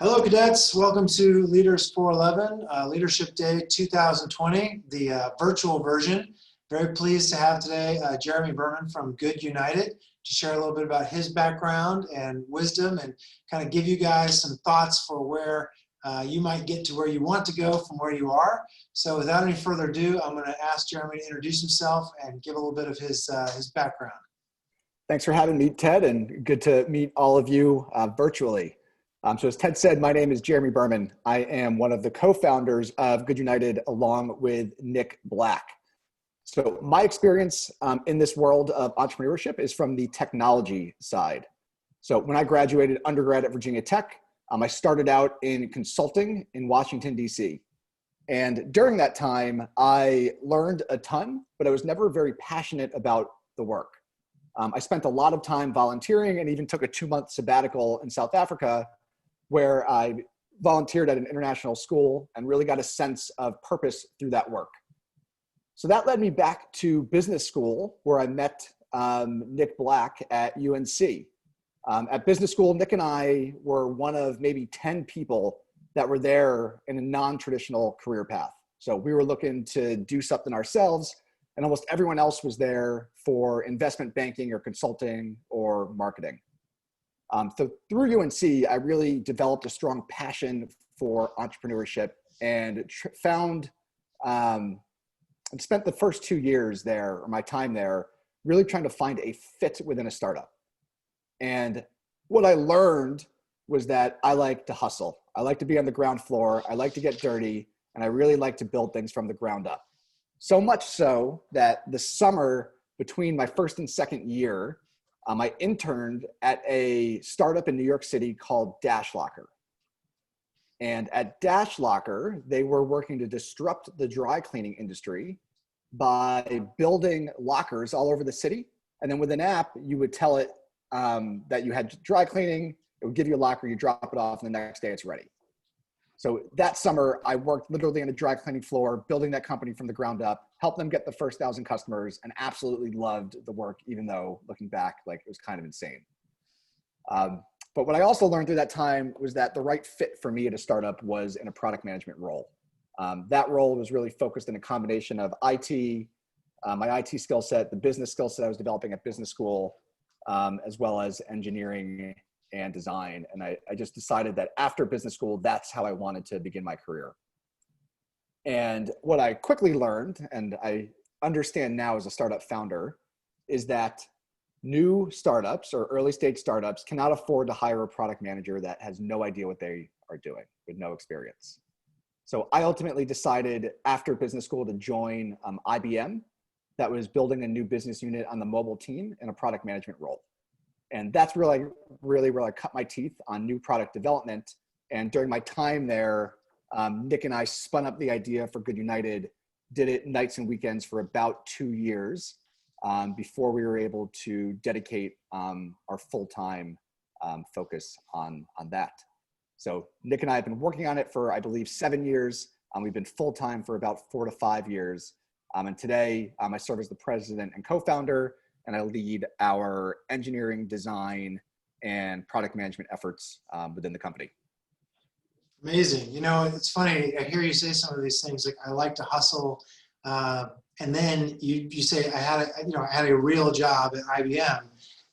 Hello, cadets. Welcome to Leaders 411, Leadership Day 2020, the virtual version. Very pleased to have today Jeremy Berman from Good United to share a little bit about his background and wisdom and kind of give you guys some thoughts for where you might get to where you want to go from where you are. So without any further ado, I'm going to ask Jeremy to introduce himself and give a little bit of his background. Thanks for having me, Ted, and good to meet all of you virtually. So as Ted said, my name is Jeremy Berman. I am one of the co-founders of Good United along with Nick Black. So my experience in this world of entrepreneurship is from the technology side. So when I graduated undergrad at Virginia Tech, I started out in consulting in Washington, D.C. And during that time, I learned a ton, but I was never very passionate about the work. I spent a lot of time volunteering and even took a 2-month sabbatical in South Africa, where I volunteered at an international school and really got a sense of purpose through that work. So that led me back to business school, where I met Nick Black at UNC. At business school, Nick and I were one of maybe 10 people that were there in a non-traditional career path. So we were looking to do something ourselves, and almost everyone else was there for investment banking or consulting or marketing. So through UNC, I really developed a strong passion for entrepreneurship and found and spent the first 2 years there, or my time there, really trying to find a fit within a startup. And what I learned was that I like to hustle. I like to be on the ground floor. I like to get dirty, and I really like to build things from the ground up. So much so that the summer between my first and second year, I interned at a startup in New York City called DashLocker. And at DashLocker, they were working to disrupt the dry cleaning industry by building lockers all over the city. And then with an app, you would tell it that you had dry cleaning, it would give you a locker, you drop it off, and the next day it's ready. So that summer, I worked literally on a dry cleaning floor, building that company from the ground up, helped them get the first 1,000 customers, and absolutely loved the work, even though looking back, like it was kind of insane. But what I also learned through that time was that the right fit for me at a startup was in a product management role. That role was really focused in a combination of IT, my IT skill set, the business skill set I was developing at business school, as well as engineering and design. And I just decided that after business school, that's how I wanted to begin my career. And what I quickly learned, and I understand now as a startup founder, is that new startups or early stage startups cannot afford to hire a product manager that has no idea what they are doing with no experience. So I ultimately decided after business school to join IBM, that was building a new business unit on the mobile team in a product management role. And that's really where I cut my teeth on new product development. And during my time there, Nick and I spun up the idea for Good United, did it nights and weekends for about 2 years before we were able to dedicate our full-time focus on that. So Nick and I have been working on it for, I believe, 7 years. We've been full-time for about 4 to 5 years. And today I serve as the president and co-founder, and I lead our engineering, design, and product management efforts within the company. Amazing. You know, it's funny, I hear you say some of these things, like I like to hustle, and then you say I had a real job at IBM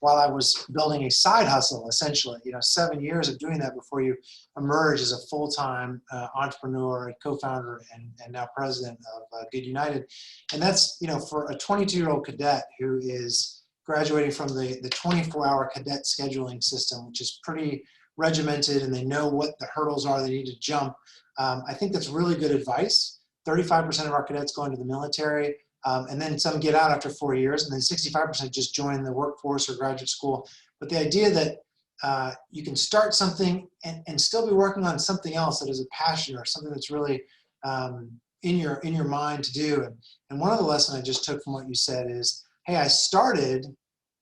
while I was building a side hustle, essentially. 7 years of doing that before you emerge as a full-time entrepreneur, co-founder, and now president of Good United. And that's, for a 22-year-old cadet who is graduating from the 24-hour cadet scheduling system, which is pretty regimented, and they know what the hurdles are they need to jump. I think that's really good advice. 35% of our cadets go into the military, and then some get out after 4 years, and then 65% just join the workforce or graduate school. But the idea that you can start something and still be working on something else that is a passion or something that's really in your mind to do. And one of the lessons I just took from what you said is, hey, I started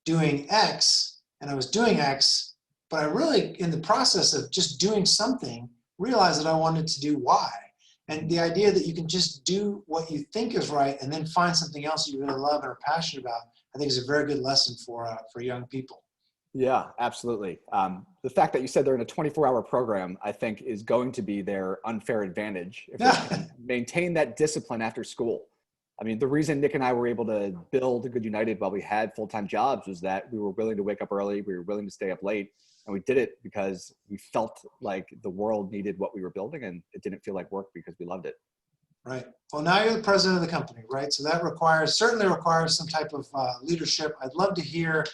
doing X, and I was doing X, but I really, in the process of just doing something, realized that I wanted to do Y. And the idea that you can just do what you think is right and then find something else you really love and are passionate about, I think is a very good lesson for young people. Yeah, absolutely. The fact that you said they're in a 24-hour program, I think, is going to be their unfair advantage if they can maintain that discipline after school. I mean, the reason Nick and I were able to build Good United while we had full-time jobs was that we were willing to wake up early, we were willing to stay up late, and we did it because we felt like the world needed what we were building, and it didn't feel like work because we loved it. Right. Well, now you're the president of the company, right? So that certainly requires some type of leadership. I'd love to hear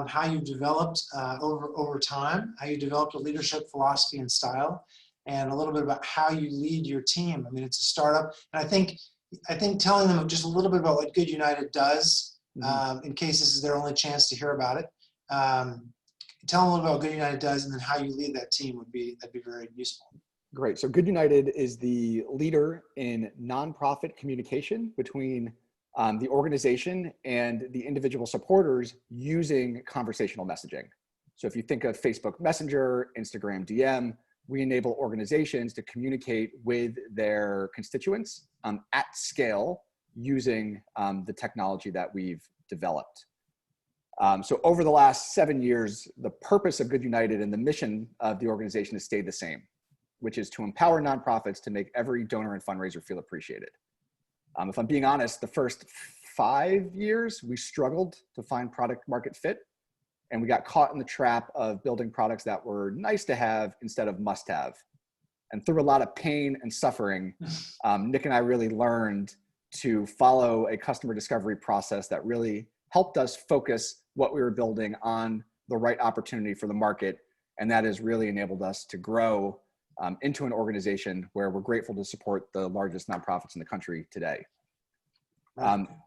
how you developed over time, how you developed a leadership philosophy and style, and a little bit about how you lead your team. I mean, it's a startup, and I think telling them just a little bit about what Good United does, in case this is their only chance to hear about it. Tell them a little bit about what Good United does, and then how you lead that team that'd be very useful. Great. So Good United is the leader in nonprofit communication between the organization and the individual supporters using conversational messaging. So if you think of Facebook Messenger, Instagram DM, we enable organizations to communicate with their constituents at scale using the technology that we've developed. So over the last 7 years, the purpose of Good United and the mission of the organization has stayed the same, which is to empower nonprofits to make every donor and fundraiser feel appreciated. If I'm being honest, the first 5 years, we struggled to find product market fit, and we got caught in the trap of building products that were nice to have instead of must have. And through a lot of pain and suffering, Nick and I really learned to follow a customer discovery process that really helped us focus what we were building on the right opportunity for the market. And that has really enabled us to grow into an organization where we're grateful to support the largest nonprofits in the country today.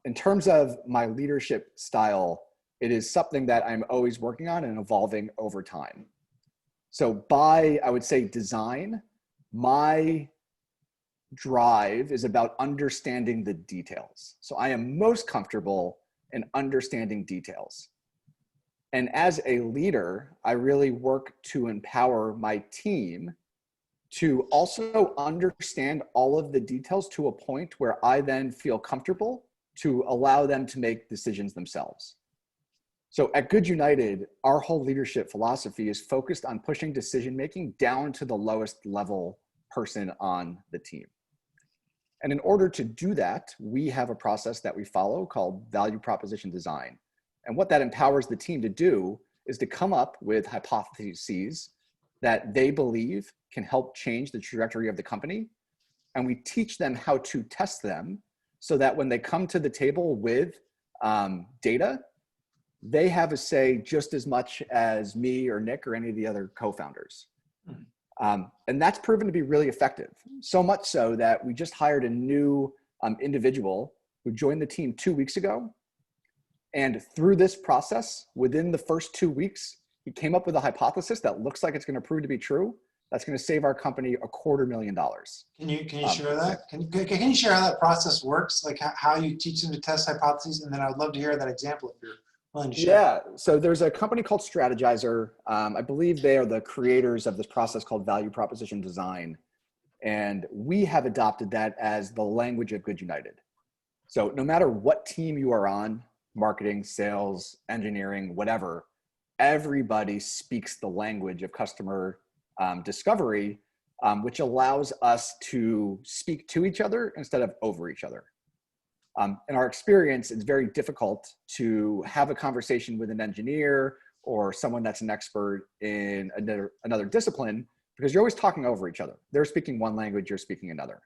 In terms of my leadership style, it is something that I'm always working on and evolving over time. So by, I would say, design, my drive is about understanding the details. So I am most comfortable in understanding details. And as a leader, I really work to empower my team to also understand all of the details to a point where I then feel comfortable to allow them to make decisions themselves. So at Good United, our whole leadership philosophy is focused on pushing decision-making down to the lowest level person on the team. And in order to do that, we have a process that we follow called value proposition design. And what that empowers the team to do is to come up with hypotheses that they believe can help change the trajectory of the company. And we teach them how to test them so that when they come to the table with data, they have a say just as much as me or Nick or any of the other co-founders. And that's proven to be really effective. So much so that we just hired a new individual who joined the team 2 weeks ago. And through this process, within the first 2 weeks, he came up with a hypothesis that looks like it's going to prove to be true. That's going to save our company $250,000. Can you share that? Can you share how that process works? Like how you teach them to test hypotheses? And then I would love to hear that example if you're willing to share. Yeah, so there's a company called Strategizer. I believe they are the creators of this process called value proposition design. And we have adopted that as the language of Good United. So no matter what team you are on, marketing, sales, engineering, whatever, everybody speaks the language of customer discovery, which allows us to speak to each other instead of over each other. In our experience, it's very difficult to have a conversation with an engineer or someone that's an expert in another discipline because you're always talking over each other. They're speaking one language, you're speaking another.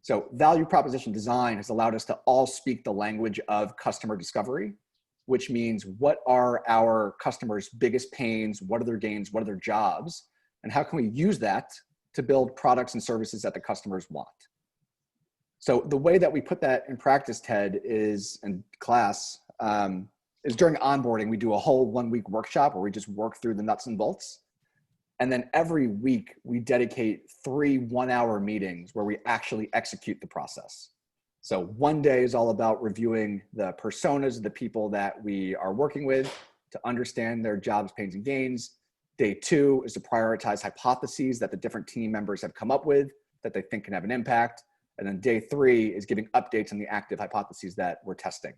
So value proposition design has allowed us to all speak the language of customer discovery, which means what are our customers' biggest pains, what are their gains, what are their jobs, and how can we use that to build products and services that the customers want. So the way that we put that in practice, Ted, is in class, is during onboarding, we do a whole 1 week workshop where we just work through the nuts and bolts. And then every week we dedicate 3 1-hour meetings where we actually execute the process. So one day is all about reviewing the personas of the people that we are working with to understand their jobs, pains, and gains. Day 2 is to prioritize hypotheses that the different team members have come up with that they think can have an impact. And then day 3 is giving updates on the active hypotheses that we're testing.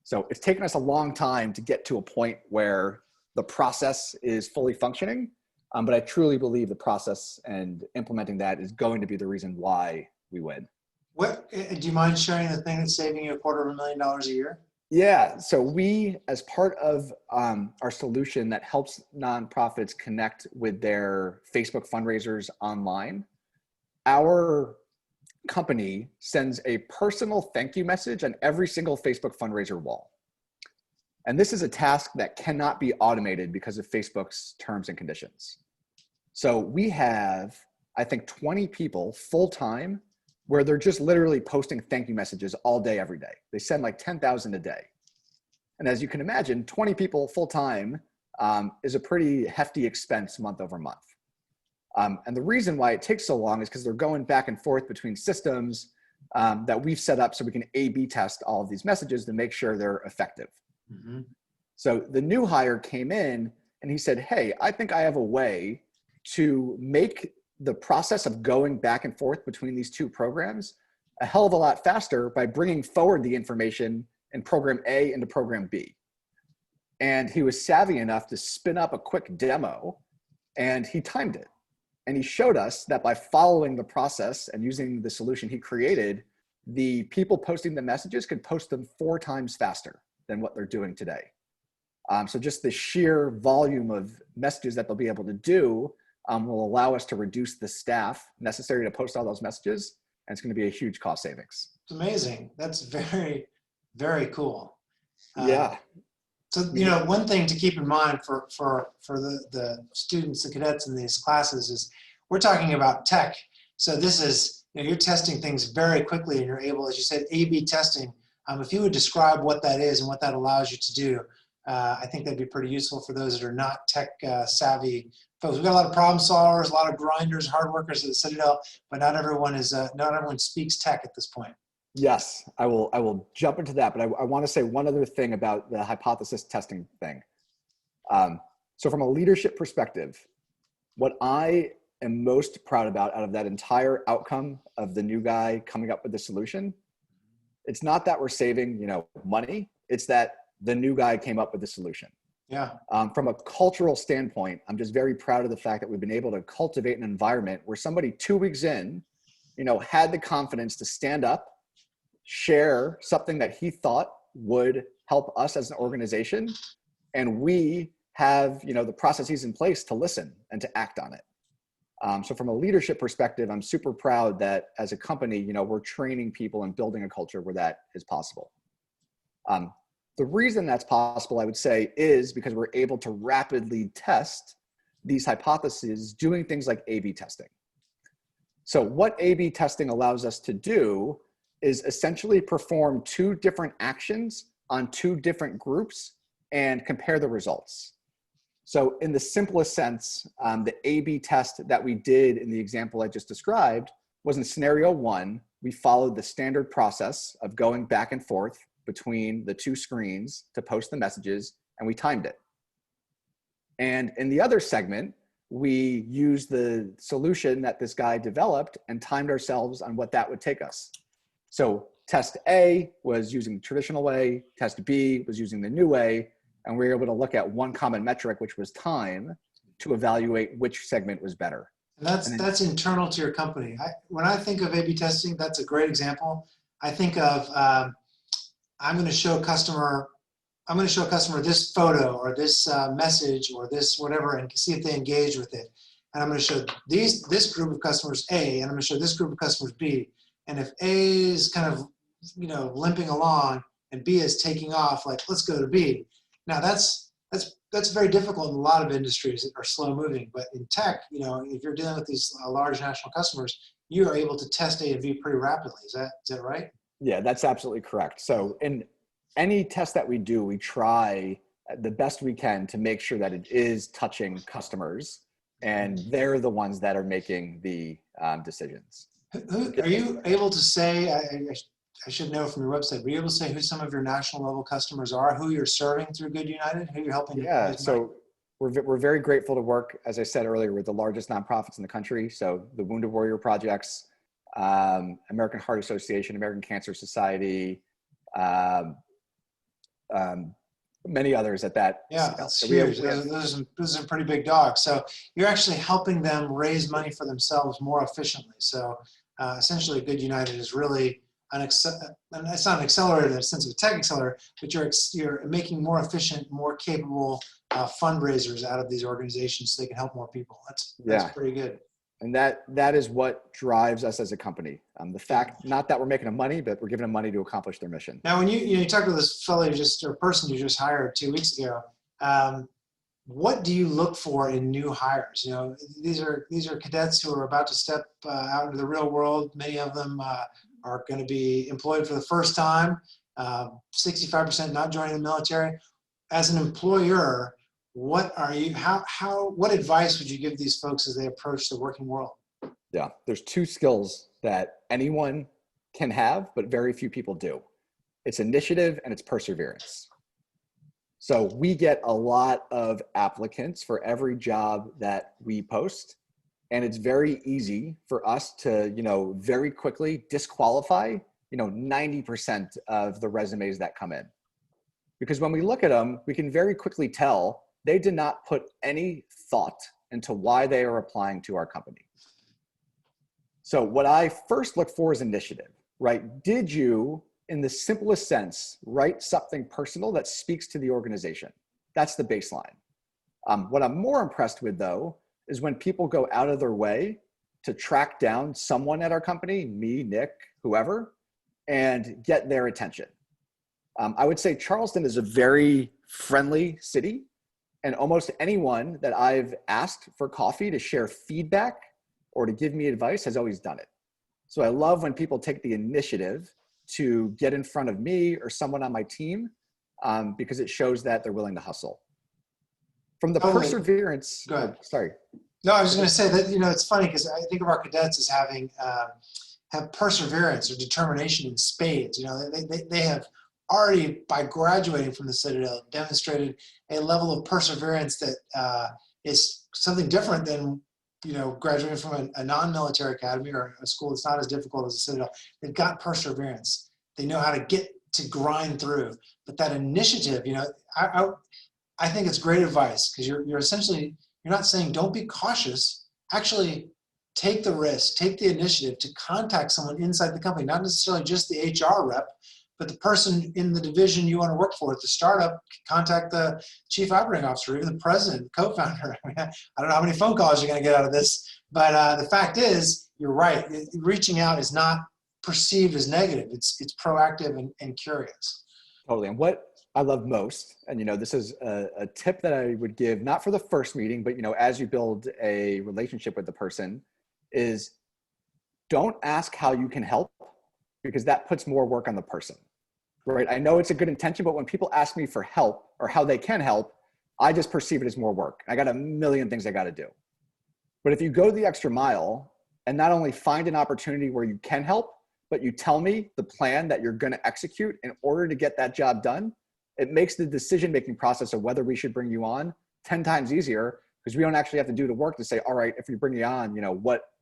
So it's taken us a long time to get to a point where the process is fully functioning. But I truly believe the process and implementing that is going to be the reason why we win. What, do you mind sharing the thing that's saving you $250,000 a year? Yeah, so we, as part of our solution that helps nonprofits connect with their Facebook fundraisers online, our company sends a personal thank you message on every single Facebook fundraiser wall. And this is a task that cannot be automated because of Facebook's terms and conditions. So we have, I think, 20 people full-time where they're just literally posting thank you messages all day, every day. They send like 10,000 a day. And as you can imagine, 20 people full-time is a pretty hefty expense month over month. And the reason why it takes so long is because they're going back and forth between systems that we've set up so we can A/B test all of these messages to make sure they're effective. Mm-hmm. So the new hire came in and he said, hey, I think I have a way to make the process of going back and forth between these two programs a hell of a lot faster by bringing forward the information in program A into program B. And he was savvy enough to spin up a quick demo, and he timed it. And he showed us that by following the process and using the solution he created, the people posting the messages could post them 4 times faster than what they're doing today. So just the sheer volume of messages that they'll be able to do will allow us to reduce the staff necessary to post all those messages. And it's going to be a huge cost savings. It's amazing. That's very, very cool. Yeah. So, you know, one thing to keep in mind for the students, the cadets in these classes is we're talking about tech. So this is, you know, you're testing things very quickly and you're able, as you said, A/B testing. If you would describe what that is and what that allows you to do, I think that'd be pretty useful for those that are not tech savvy folks. We've got a lot of problem solvers, a lot of grinders, hard workers at the Citadel, but not everyone speaks tech at this point. Yes, I will jump into that, but I want to say one other thing about the hypothesis testing thing. So from a leadership perspective, what I am most proud about out of that entire outcome of the new guy coming up with the solution, it's not that we're saving, you know, money. It's that the new guy came up with the solution. Yeah. From a cultural standpoint, I'm just very proud of the fact that we've been able to cultivate an environment where somebody 2 weeks in, you know, had the confidence to stand up, share something that he thought would help us as an organization, and we have, you know, the processes in place to listen and to act on it. So from a leadership perspective, I'm super proud that as a company, you know, we're training people and building a culture where that is possible. The reason that's possible, I would say, is because we're able to rapidly test these hypotheses doing things like A/B testing. So what A/B testing allows us to do is essentially perform 2 different actions on 2 different groups and compare the results. So in the simplest sense, the A/B test that we did in the example I just described was in scenario 1, we followed the standard process of going back and forth between the 2 screens to post the messages, and we timed it. And in the other segment, we used the solution that this guy developed and timed ourselves on what that would take us. So test A was using the traditional way, test B was using the new way, and we were able to look at one common metric, which was time, to evaluate which segment was better. And that's internal to your company. When I think of A/B testing, that's a great example. I think of I'm going to show a customer this photo or this message or this whatever, and see if they engage with it. And I'm going to show this group of customers A, and I'm going to show this group of customers B. And if A is kind of, you know, limping along and B is taking off, like, let's go to B. Now that's very difficult in a lot of industries that are slow moving. But in tech, you know, if you're dealing with these large national customers, you are able to test A and B pretty rapidly. Is that right? Yeah, that's absolutely correct. So in any test that we do, we try the best we can to make sure that it is touching customers and they're the ones that are making the decisions. Are you able to say, I should know from your website, but are you able to say who some of your national level customers are, who you're serving through Good United, who you're helping? Yeah, so we're very grateful to work, as I said earlier, with the largest nonprofits in the country. So the Wounded Warrior Projects, American Heart Association, American Cancer Society, many others at that Yeah, scale. that's So huge. Those are pretty big dogs. So you're actually helping them raise money for themselves more efficiently. So essentially, Good United is really and it's not an accelerator in the sense of a tech accelerator, but you're making more efficient, more capable fundraisers out of these organizations so they can help more people. That's pretty good. And that is what drives us as a company. The fact, not that we're making them money, but we're giving them money to accomplish their mission. Now, when you talked to this fellow or person you just hired 2 weeks ago, what do you look for in new hires? You know, these are cadets who are about to step out into the real world. Many of them are going to be employed for the first time. 65% not joining the military. As an employer, what advice would you give these folks as they approach the working world? Yeah, there's 2 skills that anyone can have, but very few people do. It's initiative and it's perseverance. So we get a lot of applicants for every job that we post, and it's very easy for us to, very quickly disqualify, 90% of the resumes that come in. Because when we look at them, we can very quickly tell they did not put any thought into why they are applying to our company. So what I first look for is initiative, right? Did you, in the simplest sense, write something personal that speaks to the organization? That's the baseline. What I'm more impressed with, though, is when people go out of their way to track down someone at our company, me, Nick, whoever, and get their attention. I would say Charleston is a very friendly city, and almost anyone that I've asked for coffee to share feedback or to give me advice has always done it. So I love when people take the initiative to get in front of me or someone on my team because it shows that they're willing to hustle. From the perseverance. Go ahead. Sorry. No, I was just going to say that, it's funny because I think of our cadets as having have perseverance or determination in spades. They have already, by graduating from the Citadel, demonstrated a level of perseverance that is something different than graduating from a non-military academy or a school that's not as difficult as the Citadel. They've got perseverance. They know how to get to grind through. But that initiative, I think it's great advice because you're essentially, you're not saying don't be cautious. Actually, take the risk, take the initiative to contact someone inside the company, not necessarily just the HR rep, but the person in the division you want to work for. At the startup, contact the chief operating officer, even the president, the co-founder. I don't know how many phone calls you're going to get out of this, but the fact is, you're right. Reaching out is not perceived as negative. It's proactive and curious. Totally. And what I love most, and this is a tip that I would give, not for the first meeting, but as you build a relationship with the person, is don't ask how you can help, because that puts more work on the person, right? I know it's a good intention, but when people ask me for help or how they can help, I just perceive it as more work. I got a million things I got to do. But if you go the extra mile and not only find an opportunity where you can help, but you tell me the plan that you're going to execute in order to get that job done, it makes the decision-making process of whether we should bring you on 10 times easier, because we don't actually have to do the work to say, all right, if we bring you on,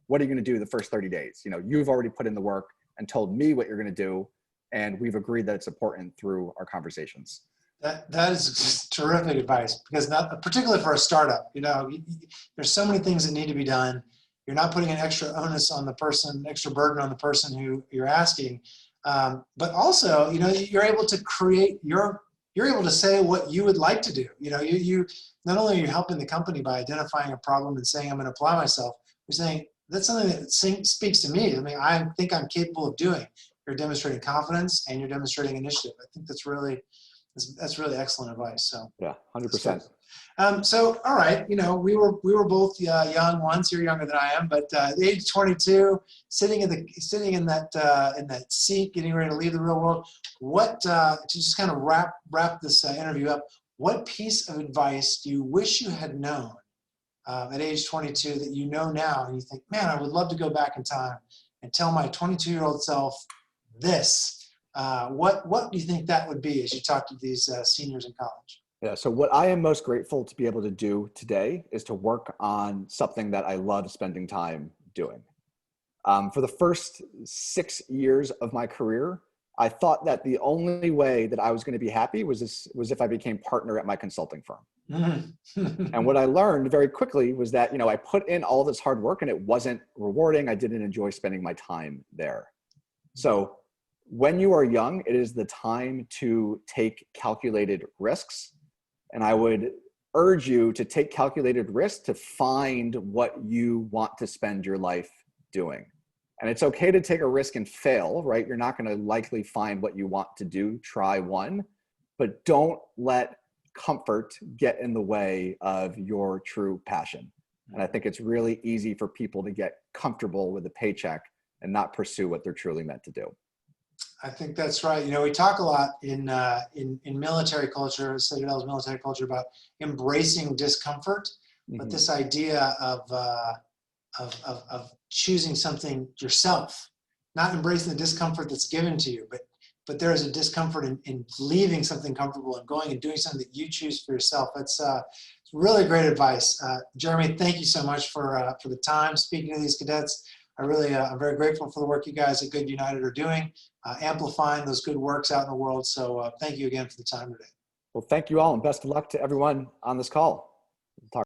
what are you going to do the first 30 days? You've already put in the work and told me what you're going to do, and we've agreed that it's important through our conversations. That is just terrific advice, because particularly for a startup, there's so many things that need to be done. You're not putting an extra onus on the person, extra burden on the person who you're asking, but also, you're able to create you're able to say what you would like to do. You not only are you helping the company by identifying a problem and saying I'm going to apply myself, you're saying that's something that speaks to me. I think I'm capable of doing. You're demonstrating confidence and you're demonstrating initiative. I think that's really excellent advice. So yeah, 100%. So all right, we were both young once. You're younger than I am, but at the age of 22, sitting in that seat, getting ready to leave the real world. What to just kind of wrap this interview up? What piece of advice do you wish you had known at age 22 that you know now, and you think, man, I would love to go back in time and tell my 22-year-old self this? What do you think that would be as you talk to these seniors in college? Yeah. So what I am most grateful to be able to do today is to work on something that I love spending time doing. For the first 6 years of my career, I thought that the only way that I was going to be happy was if I became partner at my consulting firm. And what I learned very quickly was that, I put in all this hard work and it wasn't rewarding. I didn't enjoy spending my time there. So when you are young, it is the time to take calculated risks. And I would urge you to take calculated risks to find what you want to spend your life doing. And it's okay to take a risk and fail, right? You're not going to likely find what you want to do. Try one, but don't let comfort get in the way of your true passion. And I think it's really easy for people to get comfortable with a paycheck and not pursue what they're truly meant to do. I think that's right. We talk a lot in military culture, Citadel's military culture, about embracing discomfort, but this idea of choosing something yourself, not embracing the discomfort that's given to you, but there is a discomfort in leaving something comfortable and going and doing something that you choose for yourself. That's really great advice. Jeremy, thank you so much for the time speaking to these cadets. I'm very grateful for the work you guys at Good United are doing, amplifying those good works out in the world. So thank you again for the time today. Well, thank you all, and best of luck to everyone on this call. Talk